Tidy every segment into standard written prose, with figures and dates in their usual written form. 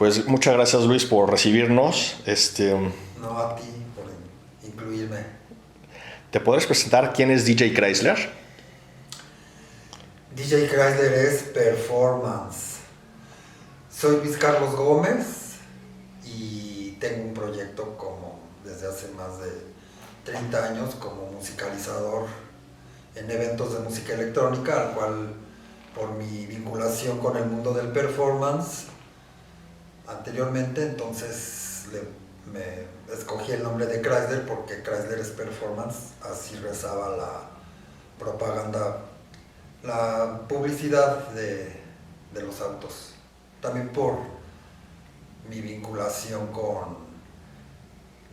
Pues muchas gracias, Luis, por recibirnos. No, a ti por incluirme. ¿Te podrías presentar quién es DJ Chrysler? DJ Chrysler es performance. Soy Luis Carlos Gómez y tengo un proyecto como desde hace más de 30 años como musicalizador en eventos de música electrónica, al cual por mi vinculación con el mundo del performance anteriormente, entonces me escogí el nombre de Chrysler porque Chrysler es performance, así rezaba la propaganda, la publicidad de los autos. También por mi vinculación con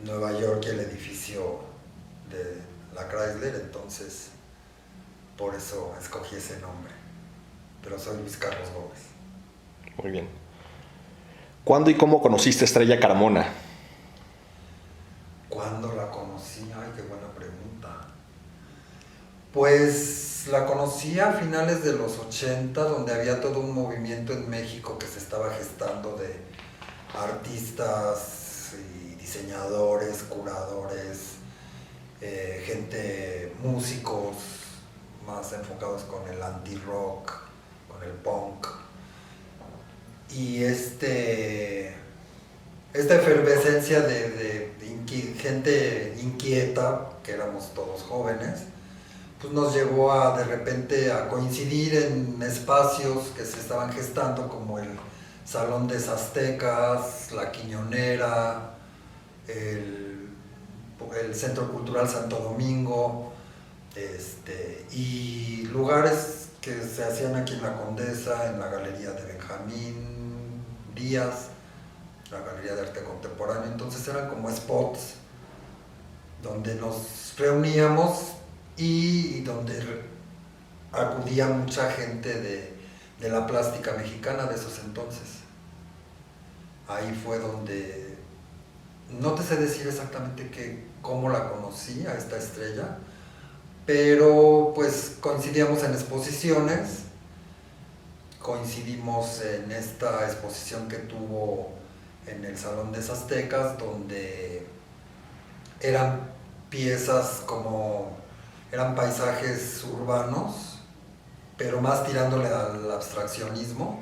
Nueva York y el edificio de la Chrysler, entonces por eso escogí ese nombre. Pero soy Luis Carlos Gómez. Muy bien. ¿Cuándo y cómo conociste a Estrella Carmona? ¿Cuándo la conocí? Ay, qué buena pregunta. Pues la conocí a finales de los 80, donde había todo un movimiento en México que se estaba gestando de artistas y diseñadores, curadores, gente, músicos más enfocados con el anti-rock, con el punk. Y esta efervescencia de gente inquieta, que éramos todos jóvenes, pues nos llevó a de repente a coincidir en espacios que se estaban gestando, como el Salón de Aztecas, La Quiñonera, el Centro Cultural Santo Domingo, y lugares que se hacían aquí en la Condesa, en la Galería de Benjamín Díaz, la Galería de Arte Contemporáneo. Entonces eran como spots donde nos reuníamos y donde acudía mucha gente de la plástica mexicana de esos entonces. Ahí fue donde, no te sé decir exactamente cómo la conocí a esta estrella, pero pues coincidíamos en exposiciones, coincidimos en esta exposición que tuvo en el Salón de Aztecas, donde eran piezas eran paisajes urbanos, pero más tirándole al abstraccionismo,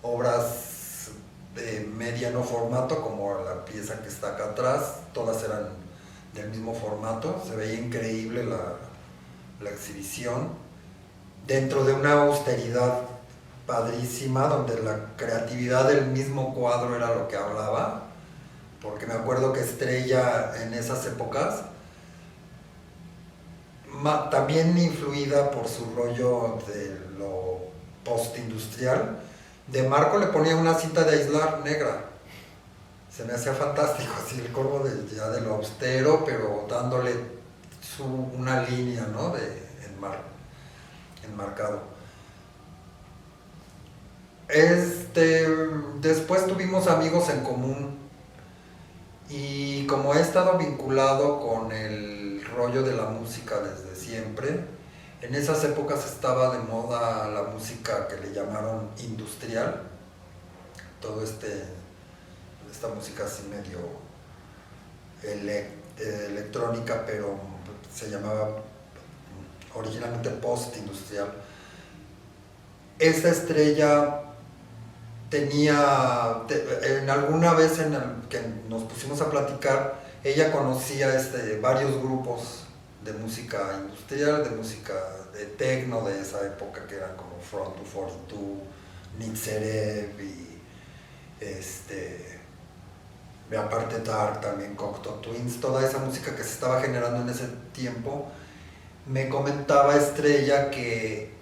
obras de mediano formato, como la pieza que está acá atrás, todas eran del mismo formato, se veía increíble la exhibición, dentro de una austeridad padrísima, donde la creatividad del mismo cuadro era lo que hablaba, porque me acuerdo que Estrella en esas épocas, también influida por su rollo de lo postindustrial, de marco le ponía una cinta de aislar negra. Se me hacía fantástico, así el corvo ya de lo austero, pero dándole una línea, ¿no?, enmarcado. Después tuvimos amigos en común y como he estado vinculado con el rollo de la música desde siempre, en esas épocas estaba de moda la música que le llamaron industrial, todo esta música así medio electrónica, pero se llamaba originalmente post-industrial. Esta estrella tenía, en alguna vez que nos pusimos a platicar, ella conocía varios grupos de música industrial, de música de techno de esa época, que eran como Front 242, Nitzerev y aparte Dark también, Cocteau Twins, toda esa música que se estaba generando en ese tiempo. Me comentaba Estrella que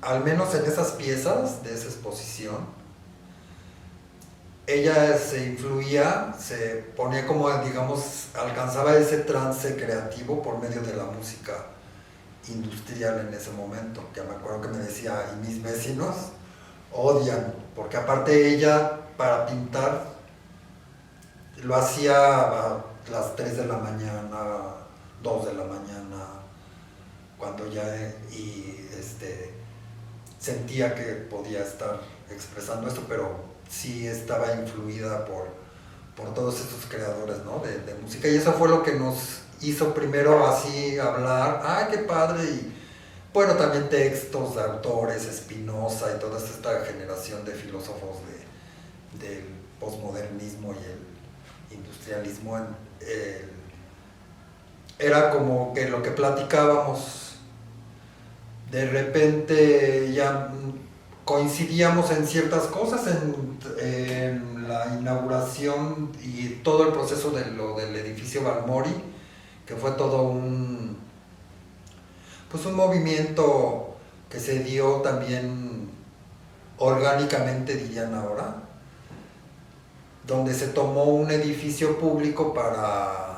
al menos en esas piezas de esa exposición, ella se influía, se ponía como, digamos, alcanzaba ese trance creativo por medio de la música industrial en ese momento, que me acuerdo que me decía, y mis vecinos odian, porque aparte ella para pintar lo hacía a las 3 de la mañana, 2 de la mañana, cuando ya sentía que podía estar expresando esto, pero sí estaba influida por todos esos creadores, ¿no? De música. Y eso fue lo que nos hizo primero así hablar, ¡ay, qué padre! Y bueno, también textos de autores, Spinoza y toda esta generación de filósofos del posmodernismo y el industrialismo. Era como que lo que platicábamos, de repente ya coincidíamos en ciertas cosas, en la inauguración y todo el proceso de lo del edificio Balmori, que fue todo un movimiento que se dio también orgánicamente, dirían ahora, donde se tomó un edificio público para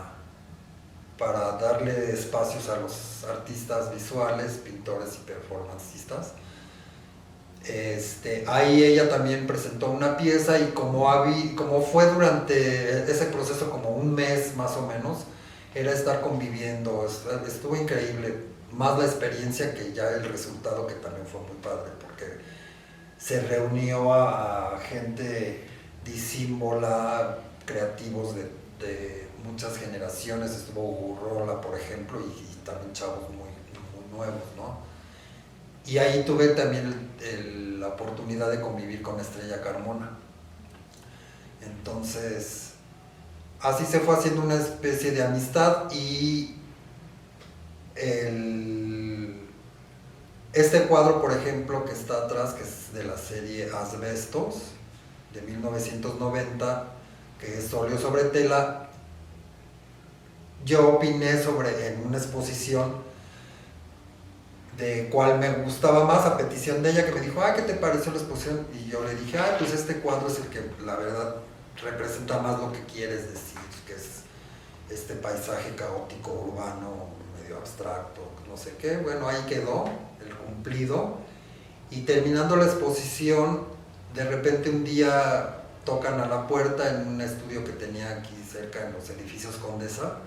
darle espacios a los artistas visuales, pintores y performancistas. Ahí ella también presentó una pieza y como fue durante ese proceso como un mes más o menos, era estar conviviendo, estuvo increíble, más la experiencia que ya el resultado, que también fue muy padre, porque se reunió a gente disímbola, creativos de muchas generaciones, estuvo Urrola, por ejemplo, y también chavos muy nuevos, ¿no? Y ahí tuve también la oportunidad de convivir con Estrella Carmona. Entonces, así se fue haciendo una especie de amistad y este cuadro, por ejemplo, que está atrás, que es de la serie Asbestos, de 1990, que es óleo sobre tela, yo opiné en una exposición de cuál me gustaba más, a petición de ella, que me dijo, ¿qué te pareció la exposición? Y yo le dije, pues este cuadro es el que la verdad representa más lo que quieres decir, que es este paisaje caótico, urbano, medio abstracto, no sé qué. Bueno, ahí quedó el cumplido. Y terminando la exposición, de repente un día tocan a la puerta en un estudio que tenía aquí cerca en los edificios Condesa,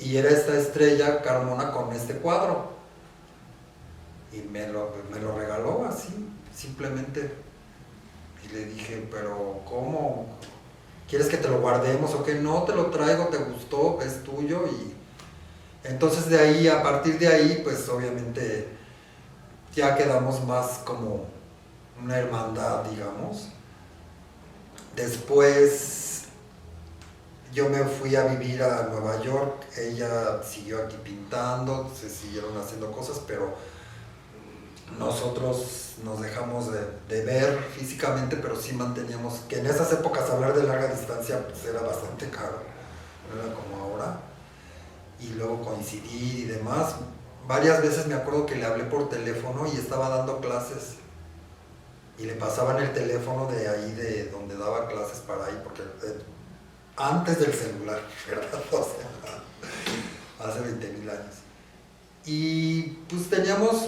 y era esta Estrella Carmona con este cuadro, y me lo regaló así, simplemente. Y le dije, pero ¿cómo? ¿Quieres que te lo guardemos o qué? No, te lo traigo, te gustó, es tuyo. Y entonces de ahí, a partir de ahí, pues obviamente ya quedamos más como una hermandad, digamos. Después yo me fui a vivir a Nueva York, ella siguió aquí pintando, se siguieron haciendo cosas, pero nosotros nos dejamos de ver físicamente, pero sí manteníamos, que en esas épocas hablar de larga distancia pues era bastante caro, no era como ahora, y luego coincidí y demás. Varias veces me acuerdo que le hablé por teléfono y estaba dando clases, y le pasaban el teléfono de ahí, de donde daba clases, para ahí, porque antes del celular, ¿verdad? O sea, hace 20,000 años. Y pues teníamos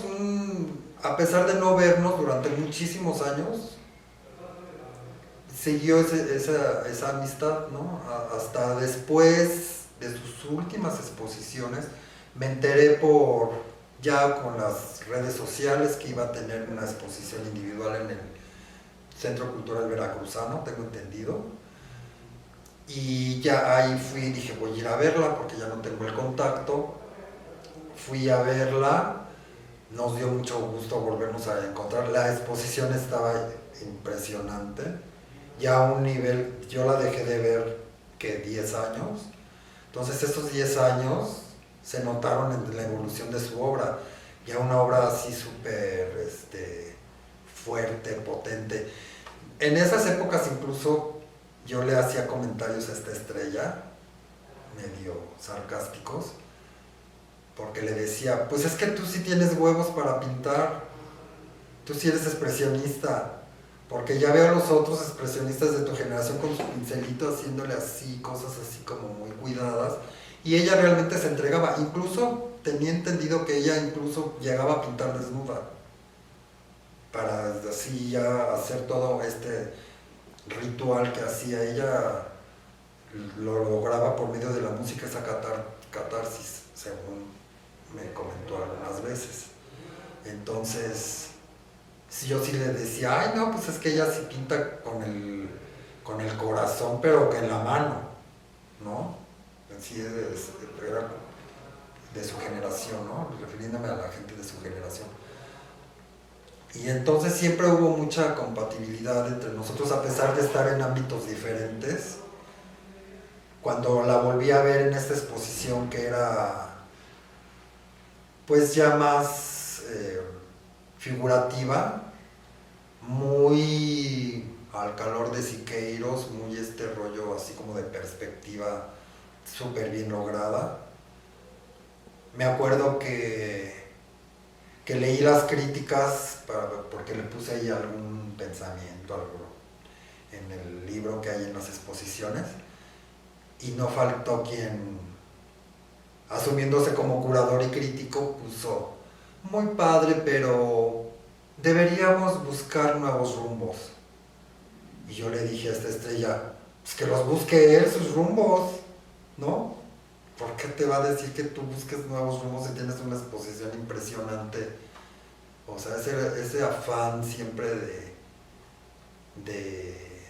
a pesar de no vernos durante muchísimos años, siguió esa amistad, ¿no? Hasta después de sus últimas exposiciones, me enteré ya con las redes sociales, que iba a tener una exposición individual en el Centro Cultural Veracruzano, tengo entendido. Y ya ahí fui y dije, voy a ir a verla porque ya no tengo el contacto. Fui a verla, nos dio mucho gusto volvernos a encontrar. La exposición estaba impresionante, ya a un nivel, yo la dejé de ver que 10 años. Entonces esos 10 años se notaron en la evolución de su obra, ya una obra así súper fuerte, potente. En esas épocas incluso yo le hacía comentarios a esta Estrella, medio sarcásticos, porque le decía, pues es que tú sí tienes huevos para pintar, tú sí eres expresionista, porque ya veo a los otros expresionistas de tu generación con su pincelito haciéndole así, cosas así como muy cuidadas, y ella realmente se entregaba. Incluso tenía entendido que ella incluso llegaba a pintar desnuda, para así ya hacer todo este ritual que hacía. Ella lo lograba por medio de la música, esa catarsis, según me comentó algunas veces. Entonces yo sí le decía, ay no, pues es que ella sí pinta con el corazón, pero que en la mano, ¿no? Así era de su generación, ¿no? Refiriéndome a la gente de su generación. Y entonces siempre hubo mucha compatibilidad entre nosotros, a pesar de estar en ámbitos diferentes. Cuando la volví a ver en esta exposición que era pues ya más figurativa, muy al calor de Siqueiros, muy este rollo así como de perspectiva súper bien lograda. Me acuerdo que leí las críticas porque le puse ahí algún pensamiento, algo en el libro que hay en las exposiciones, y no faltó quien, asumiéndose como curador y crítico, puso, muy padre, pero deberíamos buscar nuevos rumbos. Y yo le dije a esta estrella, pues que los busque él, sus rumbos, ¿no? ¿Por qué te va a decir que tú busques nuevos rumbos si tienes una exposición impresionante? O sea, ese afán siempre de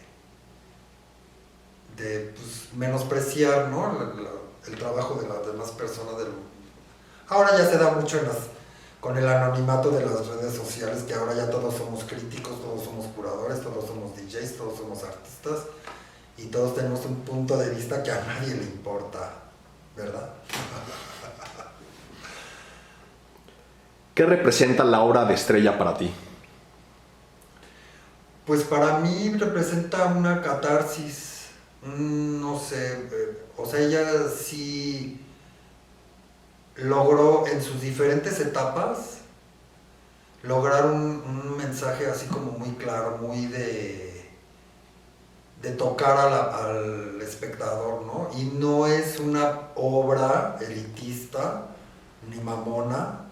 pues, menospreciar, ¿no? El trabajo de las demás personas. Ahora ya se da mucho con el anonimato de las redes sociales, que ahora ya todos somos críticos, todos somos curadores, todos somos DJs, todos somos artistas, y todos tenemos un punto de vista que a nadie le importa, ¿verdad? ¿Qué representa la obra de Estrella para ti? Pues para mí representa una catarsis, no sé, o sea, ella sí logró en sus diferentes etapas lograr un mensaje así como muy claro, muy de tocar al espectador, ¿no? Y no es una obra elitista, ni mamona,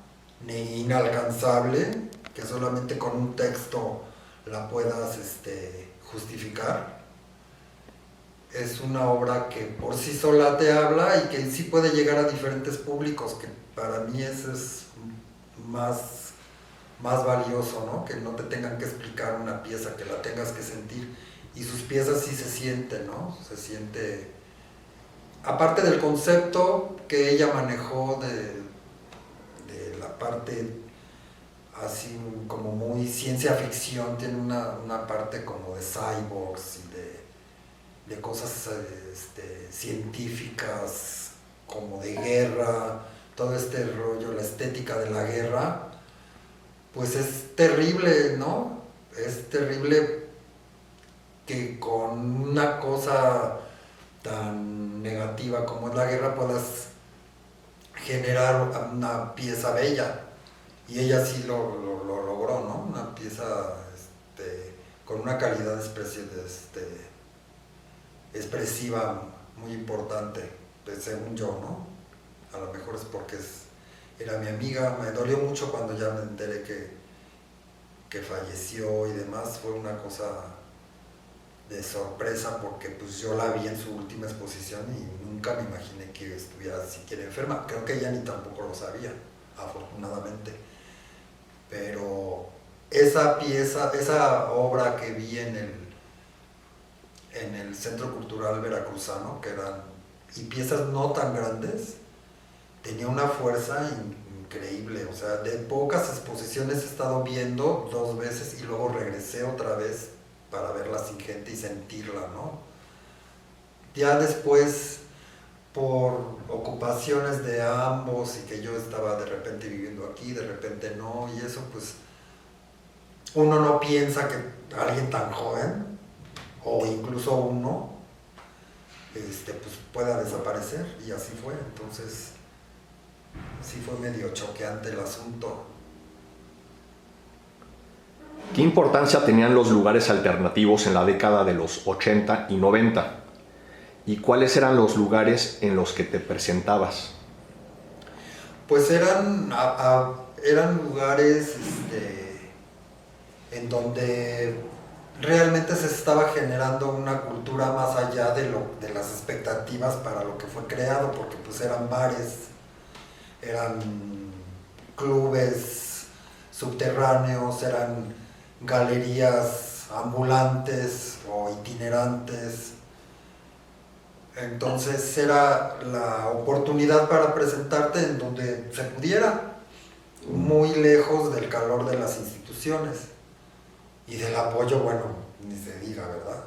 ni inalcanzable, que solamente con un texto la puedas justificar. Es una obra que por sí sola te habla y que sí puede llegar a diferentes públicos, que para mí eso es más valioso, ¿no? Que no te tengan que explicar una pieza, que la tengas que sentir. Y sus piezas sí se sienten, ¿no? Se siente, aparte del concepto que ella manejó de la parte así como muy ciencia ficción, tiene una parte como de cyborgs y de cosas científicas, como de guerra, todo este rollo, la estética de la guerra, pues es terrible, ¿no? Es terrible que con una cosa tan negativa como es la guerra puedas generar una pieza bella. Y ella sí lo logró, ¿no? Una pieza con una calidad expresiva muy importante, pues, según yo, ¿no? A lo mejor es porque era mi amiga. Me dolió mucho cuando ya me enteré que falleció y demás. Fue una cosa de sorpresa porque pues yo la vi en su última exposición y nunca me imaginé que estuviera siquiera enferma. Creo que ella ni tampoco lo sabía, afortunadamente. Pero esa pieza, esa obra que vi en el Centro Cultural Veracruzano, que eran y piezas no tan grandes, tenía una fuerza increíble. O sea, de pocas exposiciones he estado viendo 2 veces y luego regresé otra vez para verla sin gente y sentirla, ¿no? Ya después, por ocupaciones de ambos y que yo estaba de repente viviendo aquí, de repente no, y eso pues uno no piensa que alguien tan joven, o incluso uno, pues pueda desaparecer, y así fue. Entonces sí fue medio choqueante el asunto. ¿Qué importancia tenían los lugares alternativos en la década de los 80 y 90? ¿Y cuáles eran los lugares en los que te presentabas? Pues eran lugares en donde realmente se estaba generando una cultura más allá de las expectativas para lo que fue creado, porque pues eran bares, eran clubes subterráneos, eran galerías ambulantes o itinerantes. Entonces era la oportunidad para presentarte en donde se pudiera, muy lejos del calor de las instituciones y del apoyo, bueno, ni se diga, ¿verdad?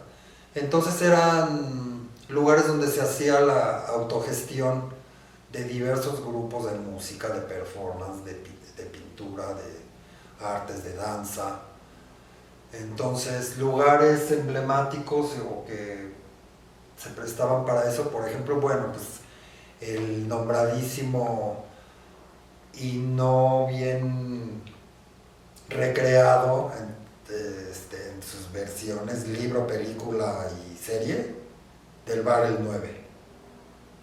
Entonces eran lugares donde se hacía la autogestión de diversos grupos de música, de performance, de pintura, de artes, de danza. Entonces, lugares emblemáticos o que se prestaban para eso, por ejemplo, bueno, pues el nombradísimo y no bien recreado en sus versiones, libro, película y serie, del bar El 9.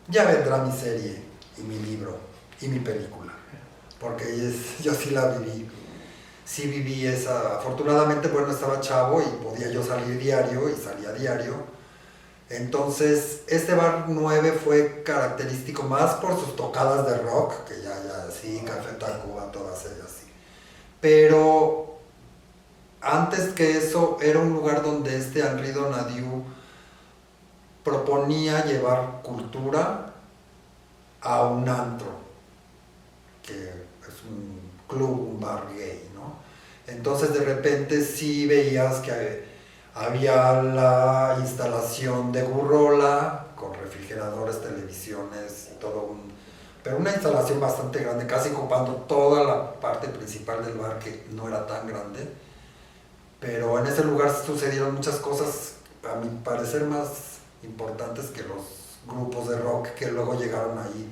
Ya vendrá mi serie y mi libro y mi película, porque yo sí la viví. Sí viví esa, afortunadamente, bueno, estaba chavo y podía yo salir diario y salía diario. Entonces, este bar 9 fue característico más por sus tocadas de rock, que ya sí, Café Tacuba, todas ellas sí. Pero antes que eso, era un lugar donde Henri Donadieu proponía llevar cultura a un antro, que es un club, un bar gay, ¿no? Entonces de repente sí veías que había la instalación de Gurrola, con refrigeradores, televisiones y todo pero una instalación bastante grande, casi ocupando toda la parte principal del bar, que no era tan grande. Pero en ese lugar sucedieron muchas cosas, a mi parecer, más importantes que los grupos de rock que luego llegaron ahí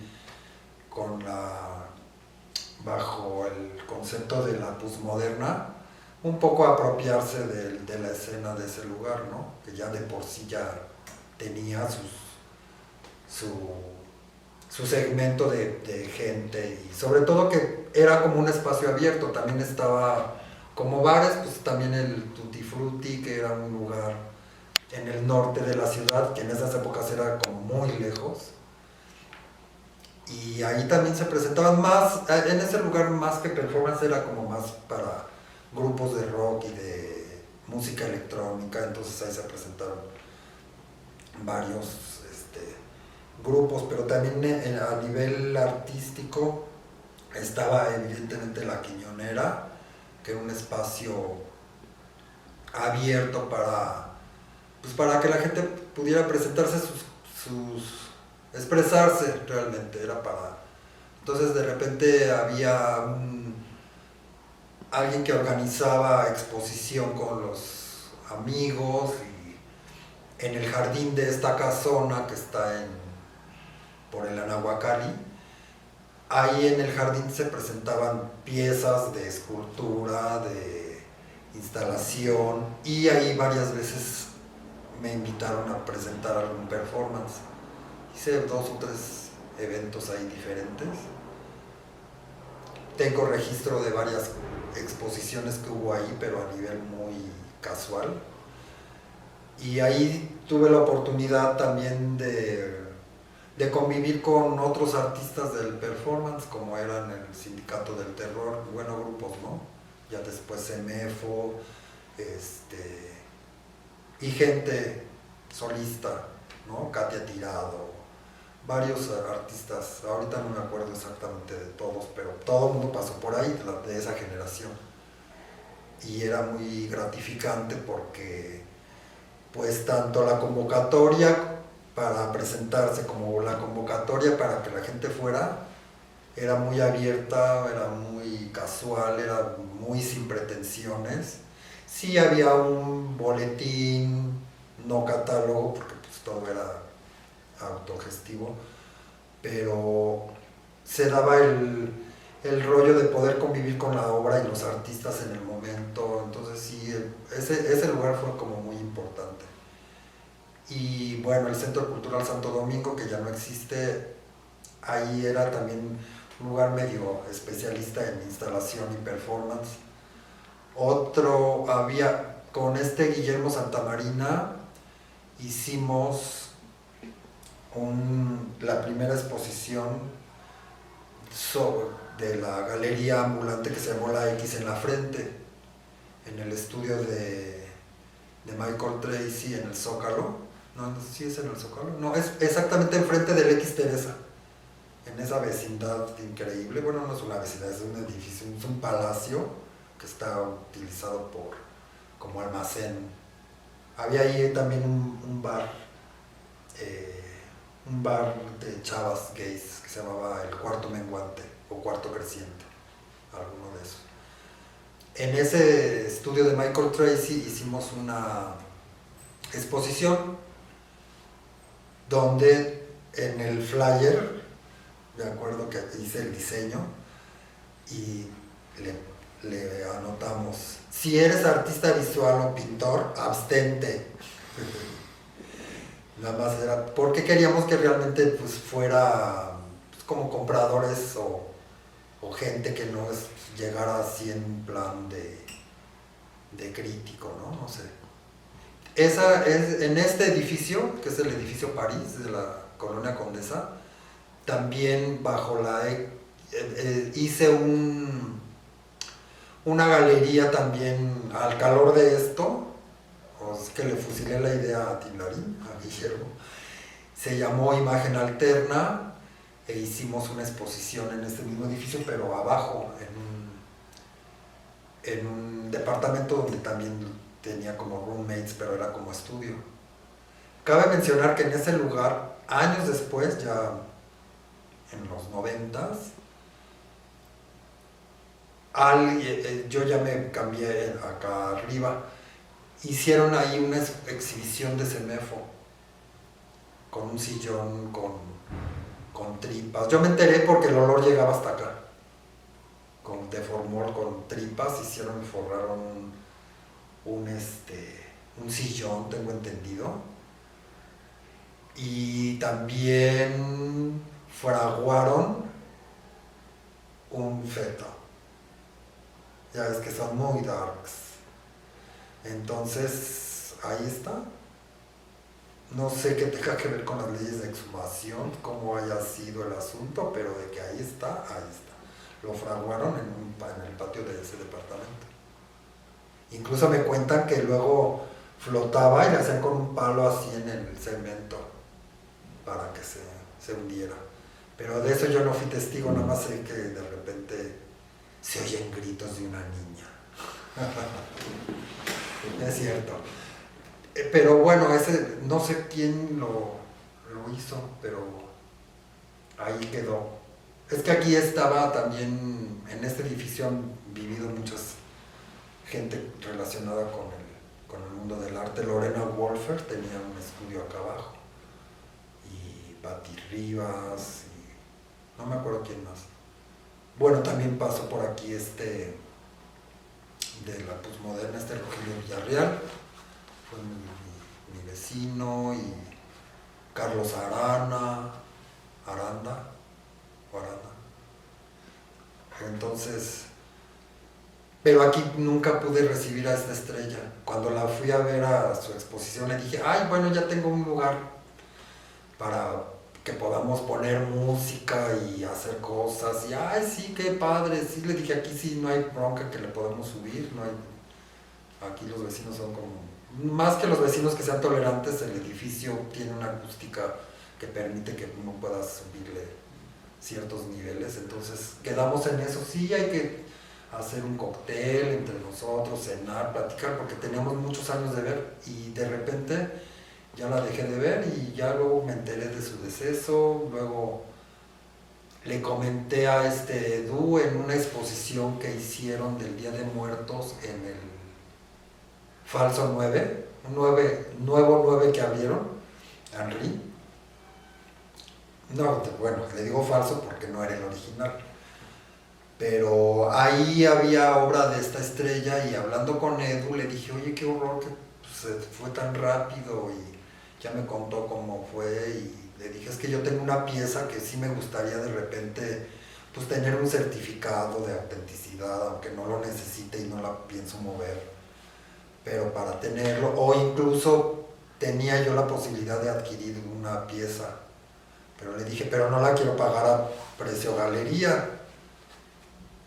bajo el concepto de la posmoderna, un poco apropiarse de la escena de ese lugar, ¿no? Que ya de por sí ya tenía su segmento de gente, y sobre todo que era como un espacio abierto. También estaba como bares, pues también el Tutti Frutti, que era un lugar en el norte de la ciudad, que en esas épocas era como muy lejos. Y ahí también se presentaban más, en ese lugar más que performance era como más para grupos de rock y de música electrónica. Entonces ahí se presentaron varios grupos, pero también a nivel artístico estaba evidentemente La Quiñonera, que era un espacio abierto para que la gente pudiera presentarse expresarse realmente, era para... Entonces de repente había alguien que organizaba exposición con los amigos, y en el jardín de esta casona que está por el Anahuacalli, ahí en el jardín se presentaban piezas de escultura, de instalación, y ahí varias veces me invitaron a presentar algún performance. Hice 2 o 3 eventos ahí diferentes. Tengo registro de varias exposiciones que hubo ahí, pero a nivel muy casual. Y ahí tuve la oportunidad también de convivir con otros artistas del performance, como eran el Sindicato del Terror, buenos grupos, ¿no? Ya después Semefo, y gente solista, ¿no? Katia Tirado, varios artistas, ahorita no me acuerdo exactamente de todos, pero todo el mundo pasó por ahí, de esa generación. Y era muy gratificante porque pues tanto la convocatoria para presentarse como la convocatoria para que la gente fuera era muy abierta, era muy casual, era muy sin pretensiones. Sí había un boletín, no catálogo, porque pues todo era autogestivo, pero se daba el rollo de poder convivir con la obra y los artistas en el momento. Entonces sí, ese lugar fue como muy importante. Y bueno, el Centro Cultural Santo Domingo, que ya no existe, ahí era también un lugar medio especialista en instalación y performance. Otro había, con Guillermo Santamarina, hicimos la primera exposición de la galería ambulante que se llamó La X en la Frente. en el estudio de Michael Tracy en el Zócalo. No, no sé si es en el Zócalo. No, es exactamente enfrente del X Teresa. En esa vecindad increíble. Bueno, no es una vecindad, es un edificio, es un palacio que está utilizado como almacén. Había ahí también un bar de chavas gays que se llamaba El Cuarto Menguante o Cuarto Creciente, alguno de esos. En ese estudio de Michael Tracy hicimos una exposición donde en el flyer, me acuerdo que hice el diseño y le anotamos: si eres artista visual o pintor, abstente. Nada más era porque queríamos que realmente pues fuera pues, como compradores o gente que no llegara así en plan de crítico, ¿no? No sé. Esa es, en este edificio, que es el edificio París de la Colonia Condesa, también bajo hice una galería también al calor de esto. Es que le fusilé la idea a Tilarín, a Guillermo. Se llamó Imagen Alterna e hicimos una exposición en este mismo edificio, pero abajo, en un departamento donde también tenía como roommates, pero era como estudio. Cabe mencionar que en ese lugar, años después, ya en los 90s, yo ya me cambié acá arriba. Hicieron ahí una exhibición de Semefo con un sillón con tripas. Yo me enteré porque el olor llegaba hasta acá. De formol con tripas forraron un sillón, tengo entendido. Y también fraguaron un feto. Ya ves que son muy darks. Entonces, ahí está. No sé qué tenga que ver con las leyes de exhumación, cómo haya sido el asunto, pero de que ahí está, ahí está. Lo fraguaron en el patio de ese departamento. Incluso me cuentan que luego flotaba y le hacían con un palo así en el cemento para que se hundiera. Pero de eso yo no fui testigo, nada más sé que de repente se oyen gritos de una niña. Es cierto. Pero bueno, ese no sé quién lo hizo, pero ahí quedó. Es que aquí estaba también, en este edificio han vivido muchas gente relacionada con el mundo del arte. Lorena Wolfer tenía un estudio acá abajo. Y Patti Rivas, y no me acuerdo quién más. Bueno, también pasó por aquí de la posmoderna, Rogelio Villarreal, fue mi vecino, y Carlos Aranda. Entonces, pero aquí nunca pude recibir a esta estrella. Cuando la fui a ver a su exposición le dije, ay, bueno, ya tengo un lugar para que podamos poner música y hacer cosas. Y ay, sí, qué padre. Sí, le dije, aquí sí no hay bronca que le podemos subir. No hay. Aquí los vecinos son como, más que los vecinos que sean tolerantes, el edificio tiene una acústica que permite que uno pueda subirle ciertos niveles. Entonces quedamos en eso. Sí, hay que hacer un cóctel entre nosotros, cenar, platicar, porque teníamos muchos años de ver y de repente ya la dejé de ver y ya luego me enteré de su deceso. Luego le comenté a Edu en una exposición que hicieron del Día de Muertos en el Falso 9, nuevo 9 que abrieron, Henry. No, bueno, le digo falso porque no era el original. Pero ahí había obra de esta estrella y hablando con Edu le dije, oye, qué horror que se fue tan rápido, y ya me contó cómo fue y le dije, es que yo tengo una pieza que sí me gustaría de repente pues tener un certificado de autenticidad, aunque no lo necesite y no la pienso mover, pero para tenerlo, o incluso tenía yo la posibilidad de adquirir una pieza, pero le dije, pero no la quiero pagar a precio galería.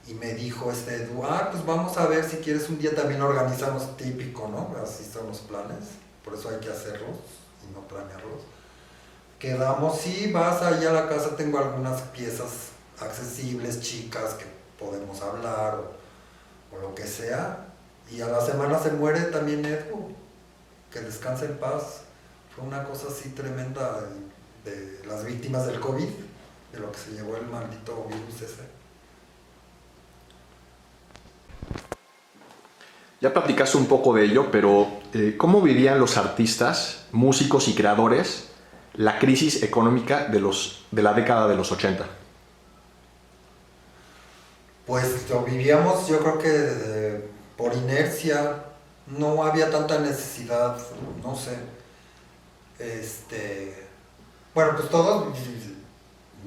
y me dijo Edu, pues vamos a ver si quieres un día también organizamos típico, ¿no? Así son los planes, por eso hay que hacerlos y no planearlos. Quedamos, sí, vas ahí a la casa, tengo algunas piezas accesibles, chicas, que podemos hablar o lo que sea. Y a la semana se muere también Edu, que descanse en paz. Fue una cosa así tremenda de las víctimas del COVID, de lo que se llevó el maldito virus ese. Ya platicaste un poco de ello, pero ¿cómo vivían los artistas, músicos y creadores la crisis económica de la década de los 80? Pues lo vivíamos, yo creo que por inercia, no había tanta necesidad, no sé. Bueno, pues todos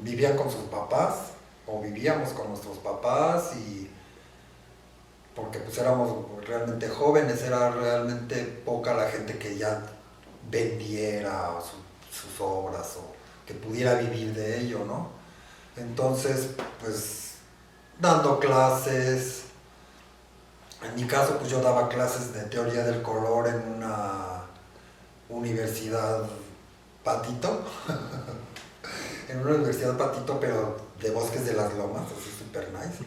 vivían con sus papás, o vivíamos con nuestros papás, y porque pues éramos realmente jóvenes, era realmente poca la gente que ya vendiera sus obras o que pudiera vivir de ello, ¿no? Entonces, pues dando clases, en mi caso pues yo daba clases de teoría del color en una universidad patito, en una universidad patito, pero de Bosques de las Lomas, así super nice.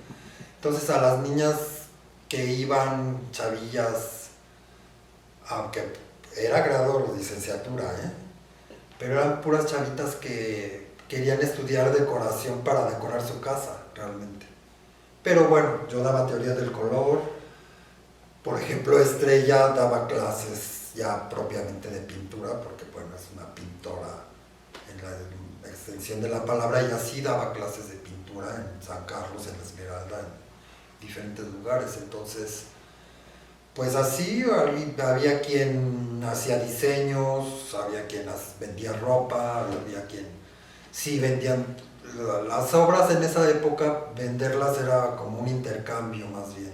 Entonces a las niñas que iban, chavillas, aunque era grado de licenciatura, pero eran puras chavitas que querían estudiar decoración para decorar su casa, realmente. Pero bueno, yo daba teoría del color. Por ejemplo, Estrella daba clases ya propiamente de pintura, porque bueno, es una pintora en la extensión de la palabra, y así daba clases de pintura en San Carlos, en La Esmeralda, en diferentes lugares. Entonces, pues así había quien hacía diseños, había quien vendía ropa, había quien sí vendían las obras. En esa época venderlas era como un intercambio más bien,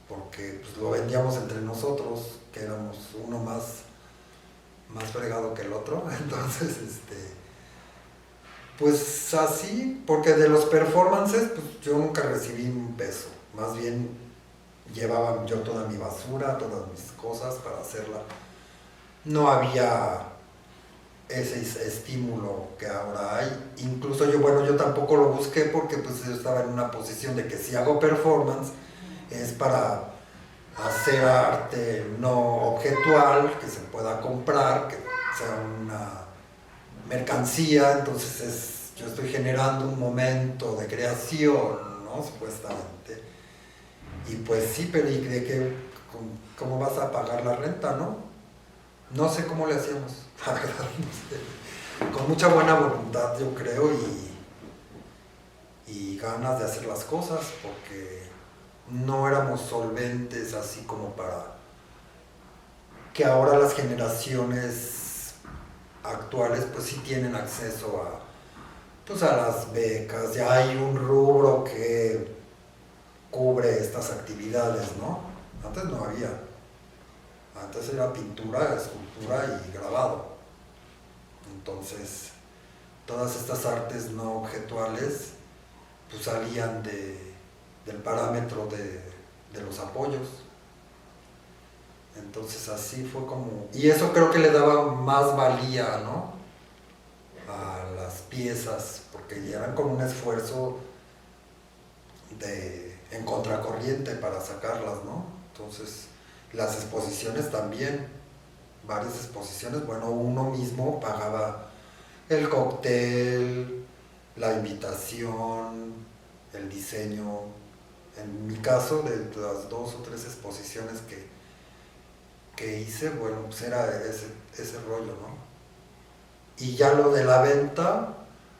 porque pues lo vendíamos entre nosotros, que éramos uno más fregado que el otro. Entonces pues así, porque de los performances pues yo nunca recibí un peso, más bien llevaba yo toda mi basura, todas mis cosas para hacerla. No había ese estímulo que ahora hay. Incluso yo tampoco lo busqué, porque pues yo estaba en una posición de que si hago performance es para hacer arte no objetual, que se pueda comprar, que sea una mercancía. Entonces yo estoy generando un momento de creación, ¿no? Supuestamente. Y pues sí, pero ¿y de qué? ¿Cómo vas a pagar la renta, no? No sé cómo le hacíamos, la verdad, no sé. Con mucha buena voluntad, yo creo, y ganas de hacer las cosas, porque no éramos solventes así como para que ahora las generaciones actuales pues sí tienen acceso a las becas. Ya hay un rubro que cubre estas actividades, ¿no? Antes no había. Antes era pintura, escultura y grabado. Entonces, todas estas artes no objetuales pues salían del parámetro de los apoyos. Entonces así fue como... Y eso creo que le daba más valía, ¿no? A las piezas, porque eran con un esfuerzo en contracorriente para sacarlas, ¿no? Entonces, las exposiciones también, varias exposiciones, bueno, uno mismo pagaba el cóctel, la invitación, el diseño. En mi caso, de las 2 o 3 exposiciones que hice, bueno, pues era ese rollo, ¿no? Y ya lo de la venta,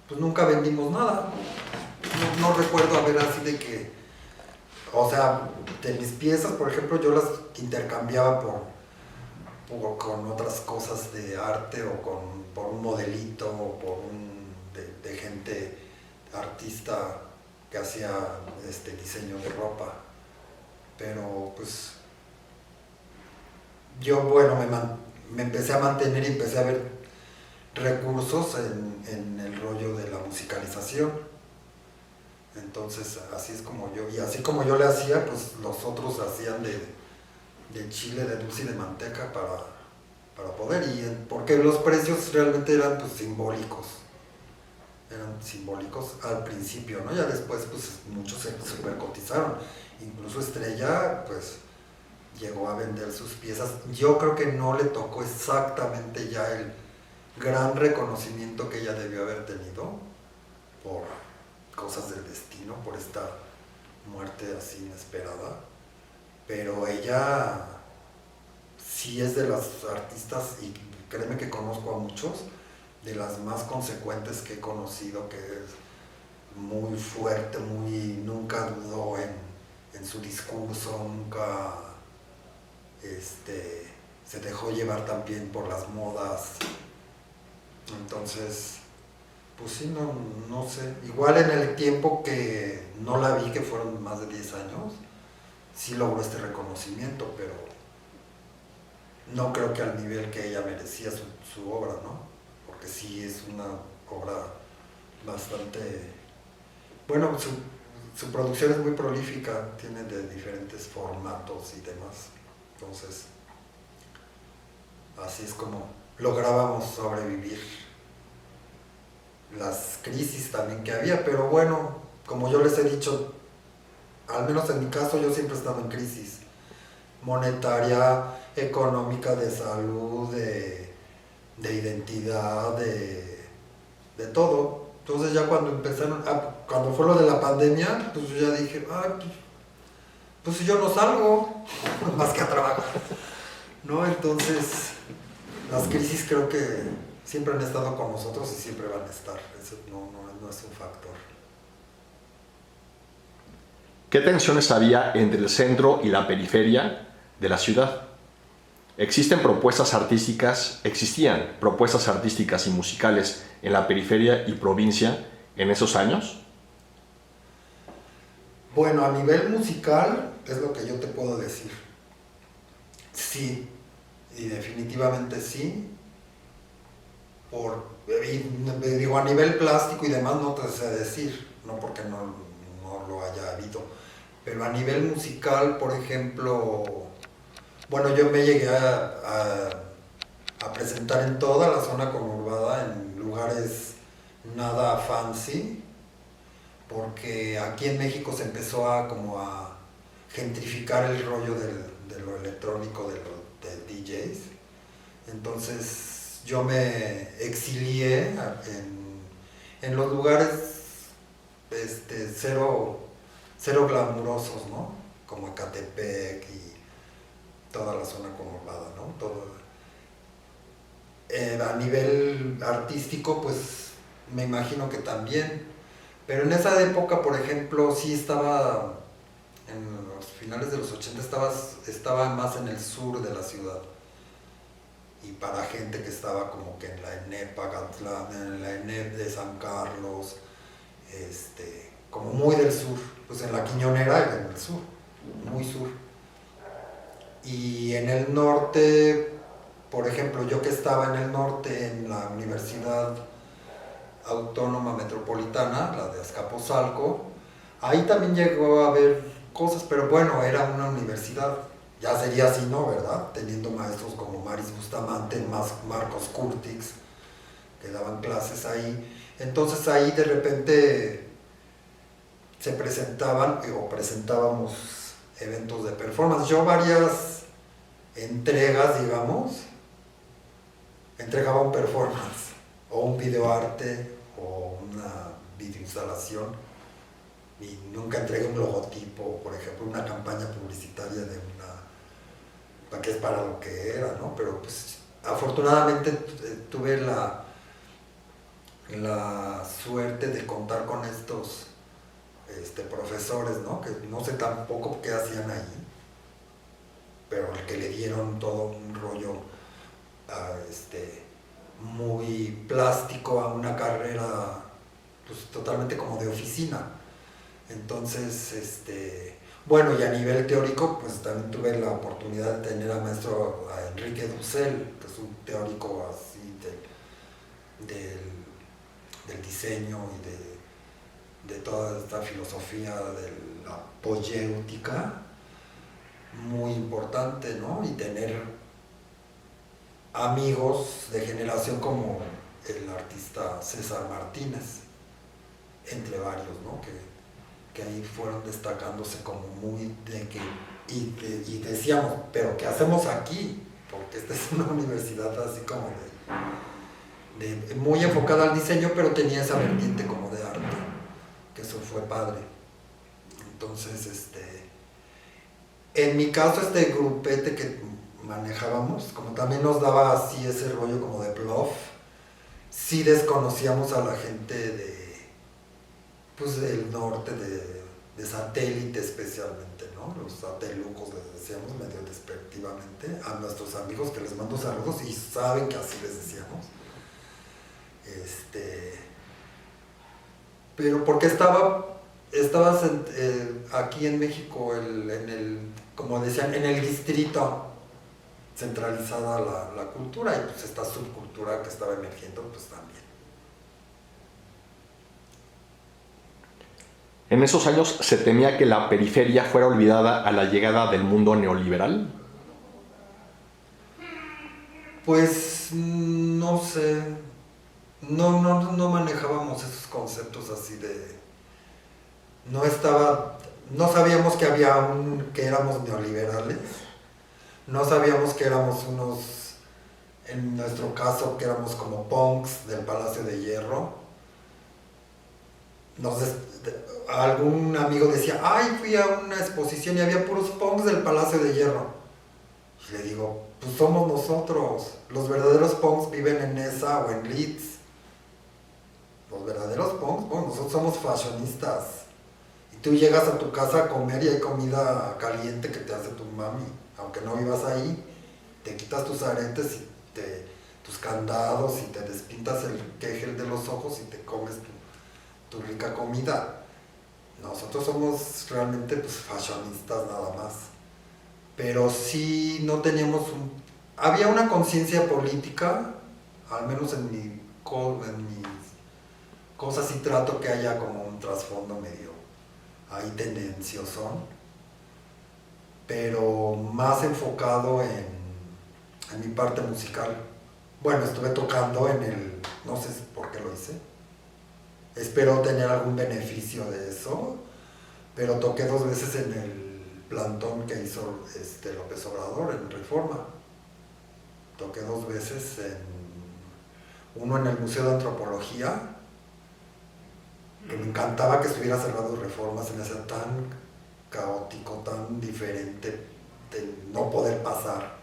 pues nunca vendimos nada. No recuerdo haber así de que, o sea, de mis piezas, por ejemplo, yo las intercambiaba con otras cosas de arte, o por un modelito, o por de gente artista que hacía diseño de ropa. Pero pues yo, bueno, me empecé a mantener y empecé a ver recursos en el rollo de la musicalización. Entonces, así es como yo, y así como yo le hacía, pues los otros hacían de chile, de dulce y de manteca para poder, porque los precios realmente eran pues eran simbólicos al principio, ¿no? Ya después pues muchos se supercotizaron, incluso Estrella pues llegó a vender sus piezas. Yo creo que no le tocó exactamente ya el gran reconocimiento que ella debió haber tenido por cosas del destino, por esta muerte así inesperada, pero ella sí es de las artistas, y créeme que conozco a muchos, de las más consecuentes que he conocido, que es muy fuerte, nunca dudó en su discurso, nunca se dejó llevar también por las modas. Entonces, pues sí, no sé. Igual en el tiempo que no la vi, que fueron más de 10 años, sí logró este reconocimiento, pero no creo que al nivel que ella merecía su obra, ¿no? Porque sí es una obra bastante... Bueno, su producción es muy prolífica, tiene de diferentes formatos y demás. Entonces, así es como lográbamos sobrevivir las crisis también que había, pero bueno, como yo les he dicho, al menos en mi caso yo siempre he estado en crisis monetaria, económica, de salud, de identidad, de todo. Entonces ya cuando empezaron, cuando fue lo de la pandemia, pues yo ya dije, pues yo no salgo más que a trabajar, ¿no? Entonces las crisis creo que siempre han estado con nosotros y siempre van a estar. Eso no es un factor. ¿Qué tensiones había entre el centro y la periferia de la ciudad? Existían propuestas artísticas y musicales en la periferia y provincia en esos años? Bueno, a nivel musical es lo que yo te puedo decir. Sí, y definitivamente sí. Digo, a nivel plástico y demás no te sé decir, no porque no lo haya habido. Pero a nivel musical, por ejemplo, bueno, yo me llegué a presentar en toda la zona conurbada, en lugares nada fancy, porque aquí en México se empezó a gentrificar el rollo de lo electrónico, de DJs. Entonces yo me exilié en los lugares cero glamurosos, ¿no? Como Ecatepec y toda la zona conurbada, ¿no? A nivel artístico, pues me imagino que también. Pero en esa época, por ejemplo, sí estaba, en los finales de los 80 estaba más en el sur de la ciudad. Y para gente que estaba como que en la ENEP Agatlán, en la ENEP de San Carlos, como muy del sur, pues en la Quiñonera era en el sur, muy sur. Y en el norte, por ejemplo, yo que estaba en el norte, en la Universidad Autónoma Metropolitana, la de Azcapotzalco, ahí también llegó a haber cosas, pero bueno, era una universidad, ya sería así, ¿no? ¿Verdad? Teniendo maestros como Maris Bustamante, Marcos Curtix, que daban clases ahí. Entonces ahí de repente se presentaban o presentábamos eventos de performance. Yo varias entregas, digamos, entregaba un performance o un videoarte o una videoinstalación, y nunca entregué un logotipo, por ejemplo, una campaña publicitaria que es para lo que era, ¿no? Pero pues afortunadamente tuve la suerte de contar con estos profesores, ¿no? Que no sé tampoco qué hacían ahí, pero el que le dieron todo un rollo muy plástico a una carrera pues totalmente como de oficina. Entonces, bueno, y a nivel teórico, pues también tuve la oportunidad de tener a Enrique Dussel, que es un teórico así del diseño y de toda esta filosofía de la poyéutica, muy importante, ¿no? Y tener amigos de generación como el artista César Martínez, entre varios, ¿no? Que ahí fueron destacándose como muy de que, y decíamos, pero ¿qué hacemos aquí? Porque esta es una universidad así como de muy enfocada al diseño, pero tenía esa vertiente como de arte, que eso fue padre. Entonces, en mi caso, este grupete que manejábamos, como también nos daba así ese rollo como de bluff, sí desconocíamos a la gente pues del norte, de satélite especialmente, ¿no? Los satelucos les decíamos medio despectivamente a nuestros amigos, que les mando saludos y saben que así les decíamos. Pero porque estabas aquí en México, como decían, en el distrito centralizada la cultura, y pues esta subcultura que estaba emergiendo, pues también. En esos años se temía que la periferia fuera olvidada a la llegada del mundo neoliberal. Pues no sé, no manejábamos esos conceptos así de... No sabíamos que éramos neoliberales, no sabíamos que éramos en nuestro caso, que éramos como punks del Palacio de Hierro. Algún amigo decía, ay, fui a una exposición y había puros punks del Palacio de Hierro. Y le digo, pues somos nosotros, los verdaderos punks viven en esa o en Leeds. Los verdaderos punks, bueno, nosotros somos fashionistas. Y tú llegas a tu casa a comer y hay comida caliente que te hace tu mami. Aunque no vivas ahí, te quitas tus aretes y tus candados y te despintas el quejel de los ojos y te comes tu rica comida. Nosotros somos realmente pues fashionistas nada más. Pero sí no teníamos había una conciencia política, al menos en mis cosas y trato que haya como un trasfondo medio ahí tendencioso, pero más enfocado en mi parte musical. Bueno, estuve tocando no sé por qué lo hice, espero tener algún beneficio de eso, pero toqué 2 veces en el plantón que hizo López Obrador en Reforma. Toqué 2 veces, uno en el Museo de Antropología, que me encantaba que estuviera cerrado Reforma, se me hacía tan caótico, tan diferente de no poder pasar.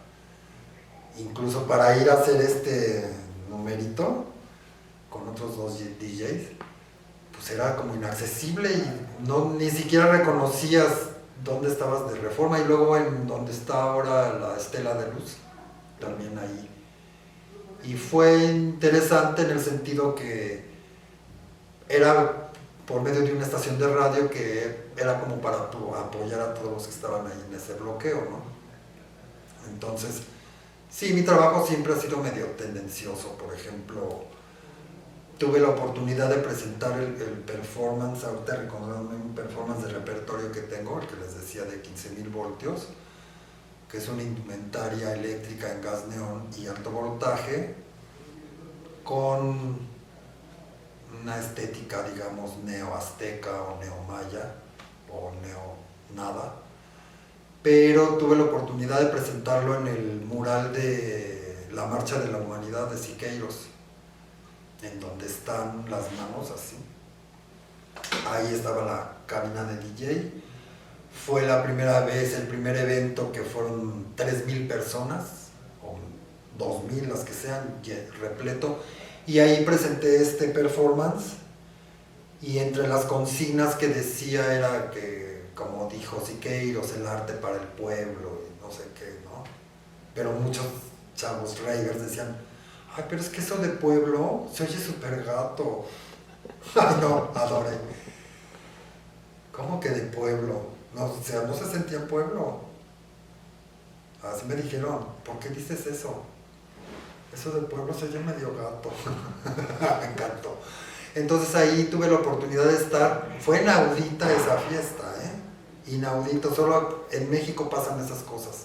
Incluso para ir a hacer este numerito con otros 2 DJs, pues era como inaccesible y ni siquiera reconocías dónde estabas de Reforma, y luego en donde está ahora la Estela de Luz, también ahí. Y fue interesante en el sentido que era por medio de una estación de radio que era como para apoyar a todos los que estaban ahí en ese bloqueo, ¿no? Entonces, sí, mi trabajo siempre ha sido medio tendencioso. Por ejemplo, tuve la oportunidad de presentar el performance, ahorita recordándome un performance de repertorio que tengo, el que les decía de 15.000 voltios, que es una indumentaria eléctrica en gas neón y alto voltaje, con una estética, digamos, neo-azteca o neo-maya, o neo-nada. Pero tuve la oportunidad de presentarlo en el mural de la Marcha de la Humanidad de Siqueiros, en donde están las manos así. Ahí estaba la cabina de DJ. Fue la primera vez, el primer evento que fueron 3.000 personas, o 2.000, las que sean, repleto. Y ahí presenté este performance, y entre las consignas que decía era que, como dijo Siqueiros, el arte para el pueblo, y no sé qué, ¿no? Pero muchos chavos ravers decían, ay, pero es que eso de pueblo se oye súper gato. Ay, no, adoré. ¿Cómo que de pueblo? No, o sea, no se sentía en pueblo. Así me dijeron, ¿por qué dices eso? Eso del pueblo se oye medio gato. Me encantó. Entonces ahí tuve la oportunidad de estar, fue inaudita esa fiesta, inaudito, solo en México pasan esas cosas,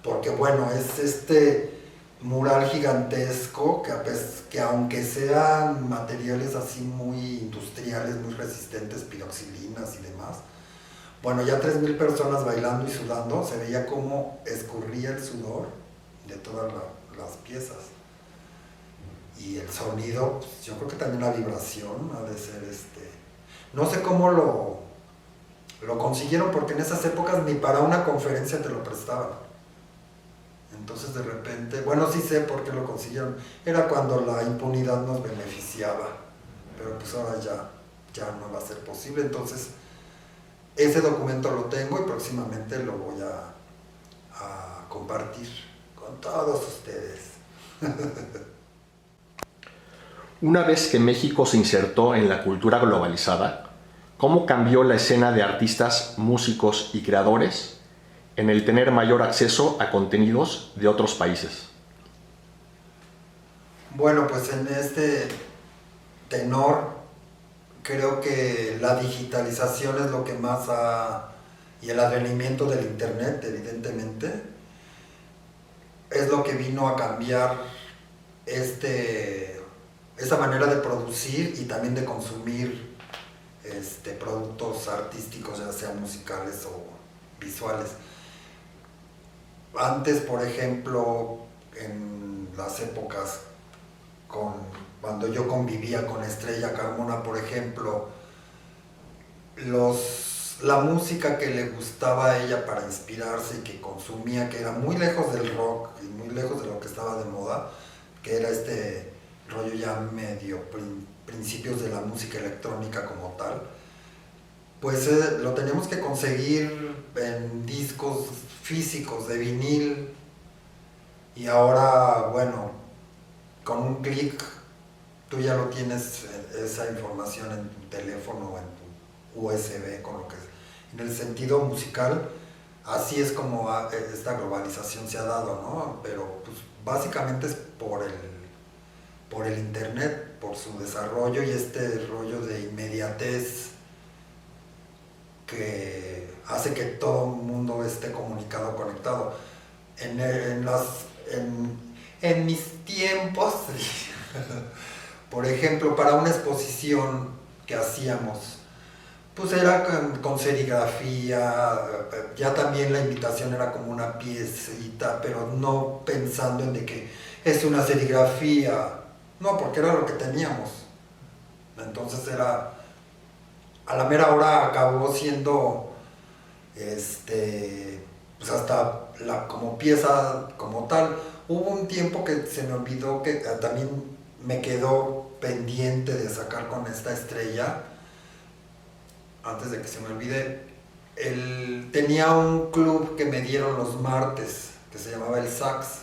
porque bueno, es este mural gigantesco que aunque sean materiales así muy industriales, muy resistentes, piroxilinas y demás, bueno, ya 3000 personas bailando y sudando, se veía cómo escurría el sudor de todas las piezas. Y el sonido, pues, yo creo que también la vibración ha de ser no sé cómo lo consiguieron, porque en esas épocas ni para una conferencia te lo prestaban. Entonces de repente, bueno, sí sé por qué lo consiguieron. Era cuando la impunidad nos beneficiaba, pero pues ahora ya no va a ser posible. Entonces ese documento lo tengo y próximamente lo voy a compartir con todos ustedes. Una vez que México se insertó en la cultura globalizada, ¿cómo cambió la escena de artistas, músicos y creadores en el tener mayor acceso a contenidos de otros países? Bueno, pues en este tenor creo que la digitalización es lo que más y el advenimiento del internet, evidentemente, es lo que vino a cambiar esa manera de producir y también de consumir productos artísticos, ya sean musicales o visuales. Antes, por ejemplo, en las épocas cuando yo convivía con Estrella Carmona, por ejemplo, la música que le gustaba a ella para inspirarse y que consumía, que era muy lejos del rock y muy lejos de lo que estaba de moda, que era este rollo ya medio principios de la música electrónica como tal, pues lo teníamos que conseguir en discos físicos de vinil, y ahora, bueno, con un clic tú ya lo tienes, esa información en tu teléfono o en tu USB, con lo que es. En el sentido musical, así es como esta globalización se ha dado, ¿no? Pero pues básicamente es por el internet, por su desarrollo y este rollo de inmediatez que hace que todo el mundo esté comunicado, conectado. En mis tiempos, por ejemplo, para una exposición que hacíamos, pues era con serigrafía, ya también la invitación era como una piecita, pero no pensando en de que es una serigrafía, no, porque era lo que teníamos. Entonces era, a la mera hora acabó siendo, pues hasta como pieza como tal. Hubo un tiempo que se me olvidó, que también me quedó pendiente de sacar con esta Estrella, antes de que se me olvide. Tenía un club que me dieron los martes, que se llamaba El Sax,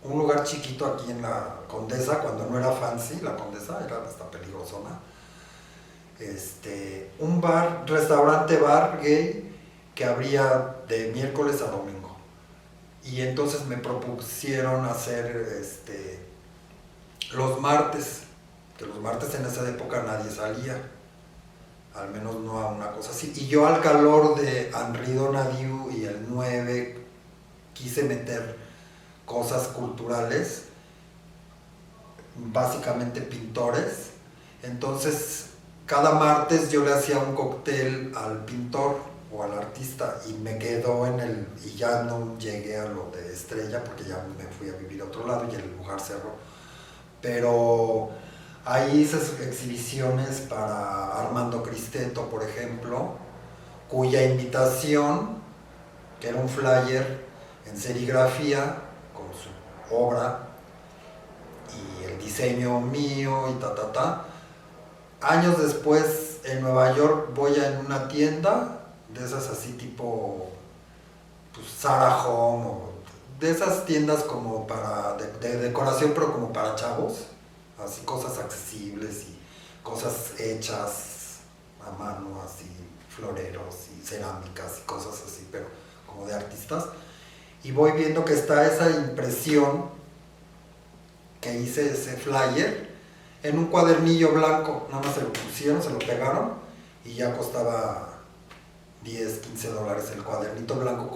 un lugar chiquito aquí en la Condesa, cuando no era fancy, la Condesa era hasta peligrosona. Un restaurante bar gay que abría de miércoles a domingo. Y entonces me propusieron hacer los martes, que los martes en esa época nadie salía, al menos no a una cosa así. Y yo, al calor de Henri Donadieu y el 9, quise meter cosas culturales, básicamente pintores. Entonces cada martes yo le hacía un cóctel al pintor o al artista y me quedó y ya no llegué a lo de Estrella porque ya me fui a vivir a otro lado y el lugar cerró. Pero ahí hice exhibiciones para Armando Cristeto, por ejemplo, cuya invitación, que era un flyer en serigrafía con su obra y el diseño mío y años después, en Nueva York, voy a una tienda de esas así tipo pues, Zara Home, o de esas tiendas como de decoración, pero como para chavos, así cosas accesibles y cosas hechas a mano, así floreros y cerámicas y cosas así, pero como de artistas. Y voy viendo que está esa impresión que hice, ese flyer, en un cuadernillo blanco, nada más se lo pusieron, se lo pegaron y ya costaba $10, $15 el cuadernito blanco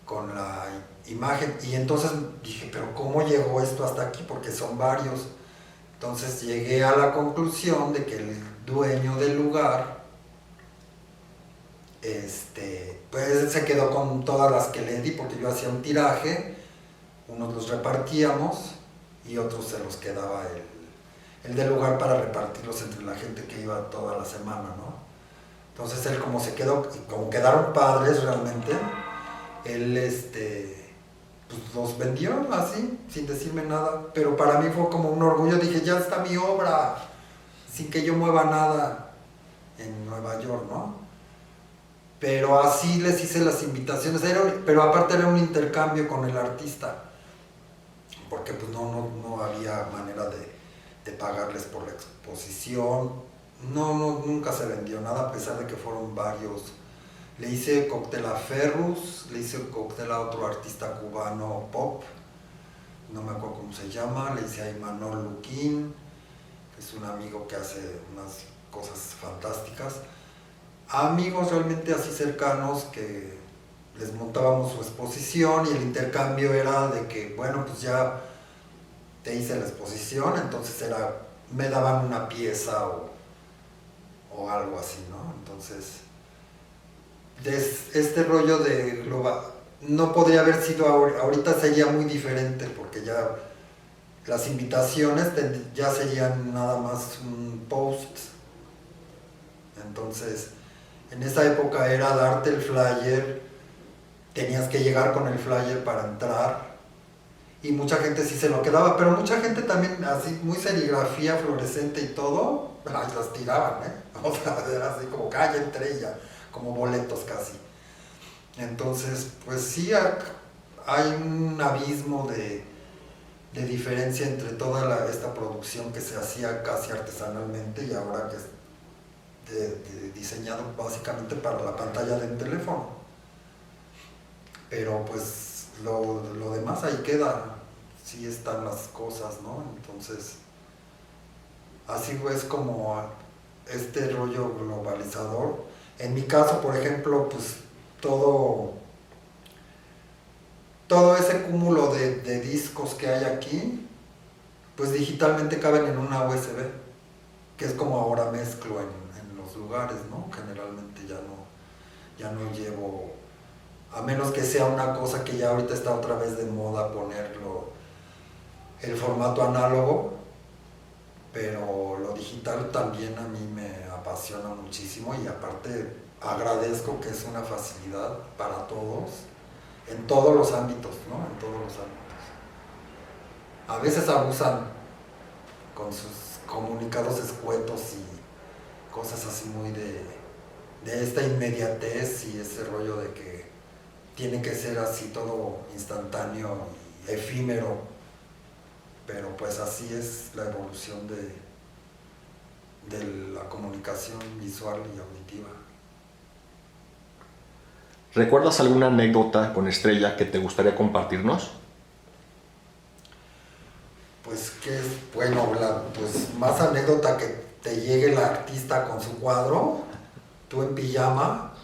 con la imagen. Y entonces dije, pero ¿cómo llegó esto hasta aquí? Porque son varios. Entonces llegué a la conclusión de que el dueño del lugar, pues se quedó con todas las que le di, porque yo hacía un tiraje, unos los repartíamos y otros se los quedaba el del lugar para repartirlos entre la gente que iba toda la semana, ¿no? Entonces él, como se quedó, como quedaron padres realmente, él pues los vendió así, sin decirme nada, pero para mí fue como un orgullo. Dije, ya está mi obra, sin que yo mueva nada en Nueva York, ¿no? Pero así les hice las invitaciones, pero aparte era un intercambio con el artista, porque pues no había manera de pagarles por la exposición. Nunca se vendió nada, a pesar de que fueron varios. Le hice cóctel a Ferrus, le hice cóctel a otro artista cubano pop, no me acuerdo cómo se llama, le hice a Imanol Luquín, que es un amigo que hace unas cosas fantásticas. A amigos realmente así cercanos que les montábamos su exposición, y el intercambio era de que, bueno, pues ya te hice la exposición, entonces me daban una pieza o algo así, ¿no? Entonces, este rollo de global no podría haber sido ahorita, sería muy diferente, porque ya las invitaciones ya serían nada más un post. Entonces, en esa época era darte el flyer, tenías que llegar con el flyer para entrar, y mucha gente sí se lo quedaba, pero mucha gente también, así muy serigrafía fluorescente y todo, las tiraban, ¿eh? O sea, era así como calle entre ella, como boletos casi. Entonces, pues sí, hay un abismo de diferencia entre toda esta producción que se hacía casi artesanalmente, y ahora que es diseñado básicamente para la pantalla de un teléfono. Pero pues lo demás ahí queda, sí están las cosas, ¿no? Entonces, así es como este rollo globalizador. En mi caso, por ejemplo, pues todo ese cúmulo de discos que hay aquí, pues digitalmente caben en una USB, que es como ahora mezclo en los lugares, ¿no? Generalmente ya no llevo, a menos que sea una cosa que ya ahorita está otra vez de moda ponerlo, el formato análogo, pero lo digital también a mí me apasiona muchísimo, y aparte agradezco que es una facilidad para todos, en todos los ámbitos, ¿no? En todos los ámbitos. A veces abusan con sus comunicados escuetos y cosas así muy de esta inmediatez y ese rollo de que tiene que ser así todo instantáneo y efímero, pero pues así es la evolución de la comunicación visual y auditiva. ¿Recuerdas alguna anécdota con Estrella que te gustaría compartirnos? Pues que es, bueno, pues más anécdota que te llegue el artista con su cuadro, tú en pijama,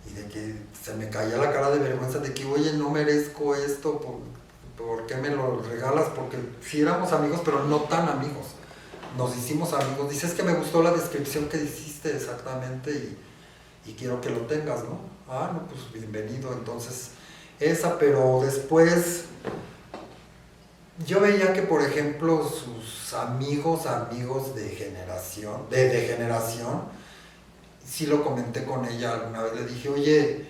y de que se me caía la cara de vergüenza de que, oye, no merezco esto, ¿por qué me lo regalas? Porque sí éramos amigos, pero no tan amigos. Nos hicimos amigos. Dices que me gustó la descripción que hiciste exactamente, y quiero que lo tengas, ¿no? Ah, no, pues bienvenido. Entonces, pero después yo veía que, por ejemplo, sus amigos de generación, sí lo comenté con ella alguna vez, le dije, oye,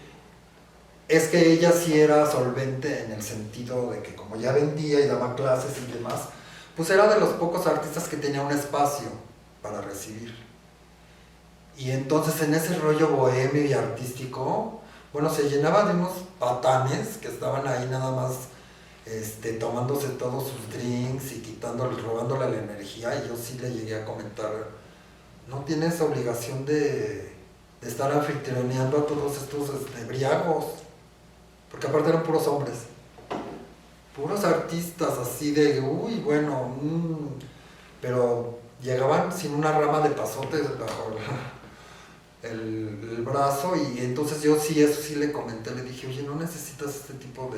es que ella sí era solvente en el sentido de que como ya vendía y daba clases y demás, pues era de los pocos artistas que tenía un espacio para recibir. Y entonces en ese rollo bohemio y artístico, bueno, se llenaba de unos patanes que estaban ahí nada más tomándose todos sus drinks y robándole la energía, y yo sí le llegué a comentar, no tienes obligación de estar anfitrioneando a todos estos briagos, porque aparte eran puros hombres. puros artistas así de, uy, bueno, pero llegaban sin una rama de pasotes bajo el brazo, y entonces yo sí, eso sí le comenté, le dije, oye, ¿no necesitas este tipo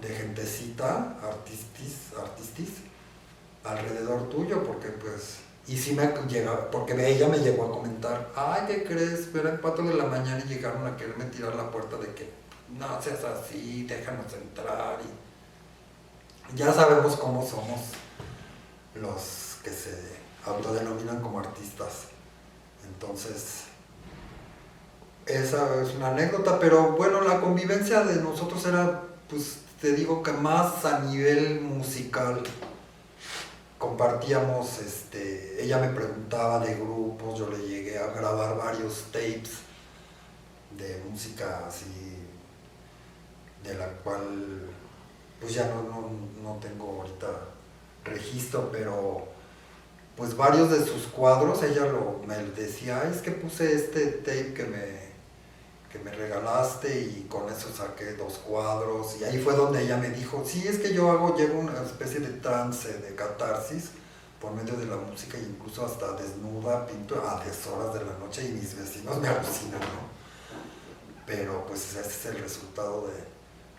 de gentecita, artistis, alrededor tuyo? Porque pues, y sí me llega, porque ella me llegó a comentar, ay, ¿qué crees? Eran 4 de la mañana y llegaron a quererme tirar la puerta de que no seas así, déjanos entrar, y ya sabemos cómo somos los que se autodenominan como artistas. Entonces, esa es una anécdota, pero bueno, la convivencia de nosotros era, pues te digo que más a nivel musical. Compartíamos, ella me preguntaba de grupos, yo le llegué a grabar varios tapes de música así, de la cual pues ya no tengo ahorita registro, pero pues varios de sus cuadros, ella me decía, ay, es que puse este tape que me regalaste y con eso saqué 2 cuadros, y ahí fue donde ella me dijo, sí, es que llevo una especie de trance, de catarsis por medio de la música, e incluso hasta desnuda pinto a deshoras de la noche y mis vecinos me alucinan, ¿no? Pero pues ese es el resultado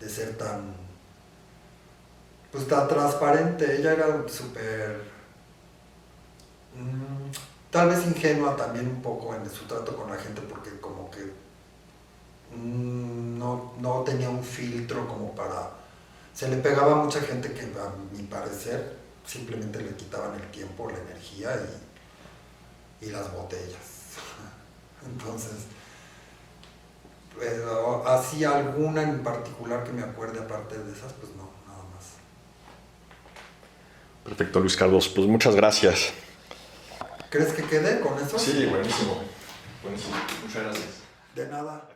de ser tan, pues tan transparente. Ella era súper, tal vez ingenua también un poco en su trato con la gente, porque como que no tenía un filtro como para... Se le pegaba a mucha gente que a mi parecer simplemente le quitaban el tiempo, la energía y las botellas. Entonces, así alguna en particular que me acuerde aparte de esas, pues no, nada más. Perfecto, Luis Carlos, pues muchas gracias. ¿Crees que quede con eso? Sí, buenísimo. Buenísimo, muchas gracias. De nada.